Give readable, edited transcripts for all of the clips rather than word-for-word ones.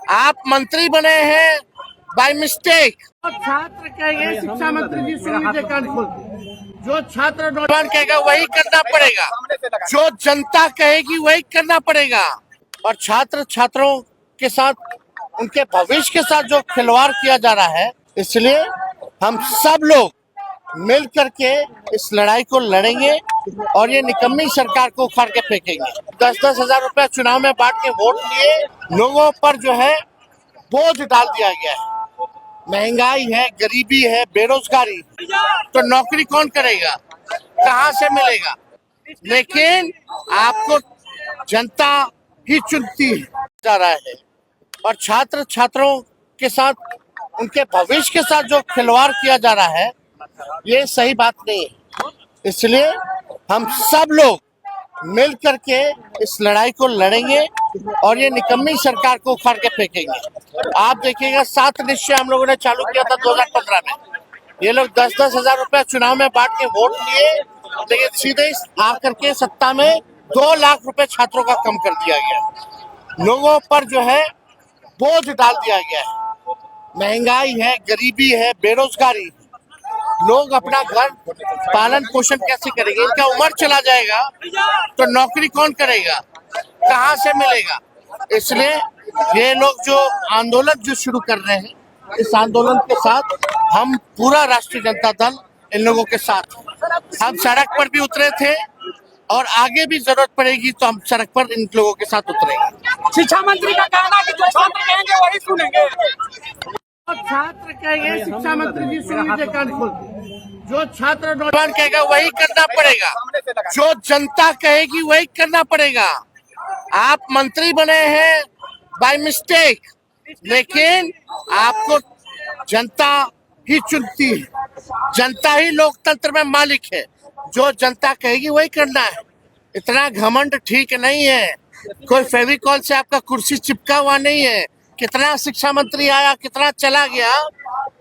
आप मंत्री बने हैं बाय मिस्टेक। छात्र कहेंगे शिक्षा मंत्री जी सुन लीजिए कान खोल के, जो छात्र नौजवान कहेगा वही करना पड़ेगा, जो जनता कहेगी वही करना पड़ेगा। और छात्र छात्रों के साथ, उनके भविष्य के साथ जो खिलवाड़ किया जा रहा है, इसलिए हम सब लोग मिल करके इस लड़ाई को लड़ेंगे और ये निकम्मी सरकार को उखाड़ के फेंकेंगे। 10-10 हजार रुपया चुनाव में बांट के वोट लिए लोगों पर जो है बोझ डाल दिया गया है। महंगाई है, गरीबी है, बेरोजगारी, तो नौकरी कौन करेगा, कहाँ से मिलेगा? लेकिन आपको जनता ही चुनती जा रहा है और छात्र छात्रों के साथ, उनके भविष्य के साथ जो खिलवाड़ किया जा रहा है, ये सही बात नहीं है। इसलिए हम सब लोग मिल करके इस लड़ाई को लड़ेंगे और ये निकम्मी सरकार को उखाड़ के फेंकेंगे। आप देखिएगा 7 निश्चय हम लोगों ने चालू किया था 2015 में। ये लोग 10-10 हजार रुपया चुनाव में बांट के वोट लिए, लेकिन सीधे आकर के सत्ता में 2 लाख रुपए छात्रों का कम कर दिया गया। लोगों पर जो है बोझ डाल दिया गया है। महंगाई है, गरीबी है, बेरोजगारी, लोग अपना घर पालन पोषण कैसे करेंगे? इनका उम्र चला जाएगा तो नौकरी कौन करेगा, कहाँ से मिलेगा? इसलिए ये लोग जो आंदोलन जो शुरू कर रहे हैं, इस आंदोलन के साथ हम पूरा राष्ट्रीय जनता दल इन लोगों के साथ, हम सड़क पर भी उतरे थे और आगे भी जरूरत पड़ेगी तो हम सड़क पर इन लोगों के साथ उतरेंगे। शिक्षा मंत्री का कहना कि जो छात्र कहेंगे वही सुनेंगे। छात्र कहेंगे शिक्षा मंत्री जी सुन लीजिए कान खोल के, जो छात्र नौजवान कहेगा वही करना पड़ेगा, जो जनता कहेगी वही करना पड़ेगा। आप मंत्री बने हैं बाय मिस्टेक, लेकिन आपको जनता ही चुनती है। जनता ही लोकतंत्र में मालिक है, जो जनता कहेगी वही करना है। इतना घमंड ठीक नहीं है। कोई फेविकॉल से आपका कुर्सी चिपका हुआ नहीं है। कितना शिक्षा मंत्री आया, कितना चला गया,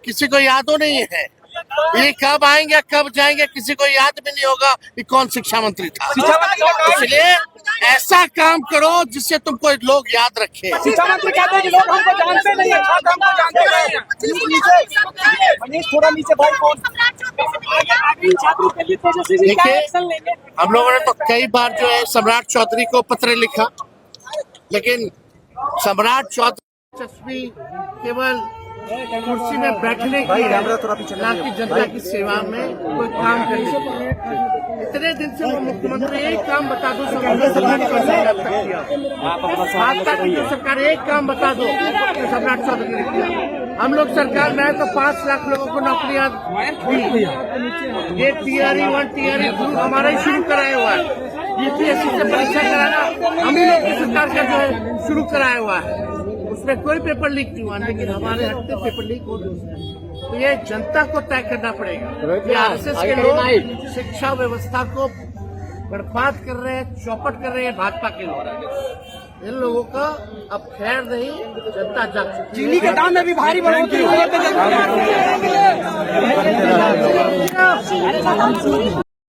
किसी को यादों नहीं है। ये कब आएंगे कब जाएंगे किसी को याद भी नहीं होगा कि कौन शिक्षा मंत्री था। इसलिए ऐसा काम करो जिससे तुमको लोग याद रखे। शिक्षा मंत्री कहते हैं कि लोग हमको जानते नहीं है, छात्र हमको जानते नहीं है। मनीष थोड़ा नीचे भाई, कौन देखिए, हम लोगों ने तो कई बार जो है सम्राट चौधरी को पत्र लिखा, लेकिन सम्राट चौधरी चस्पी केवल कुर्सी में बैठने की, ना कि जनता की सेवा में कोई काम करने की। इतने दिन से वो मुख्यमंत्री एक काम बता दो, सरकार एक काम बता दो तो सम्राट चौधरी ने किया। हम लोग सरकार में तो 5 लाख लोगों को नौकरियां दी। ये TRE 1 TRE 2 हमारा ही शुरू कराया हुआ है। UPSC से परीक्षा कराना हम ही लोग की सरकार का जो है शुरू कराया हुआ है। उसमें कोई पेपर लीक नहीं हुआ, लेकिन हमारे हफ्ते पेपर लीक हो गए। तो ये जनता को तय करना पड़ेगा। RSS के लोग शिक्षा व्यवस्था को बर्बाद कर रहे हैं, चौपट कर रहे हैं भाजपा के लोग। इन लोगों का अब खैर नहीं, जनता जाग चुकी है। चीनी के दाम में भी भारी बढ़ोतरी हुई है।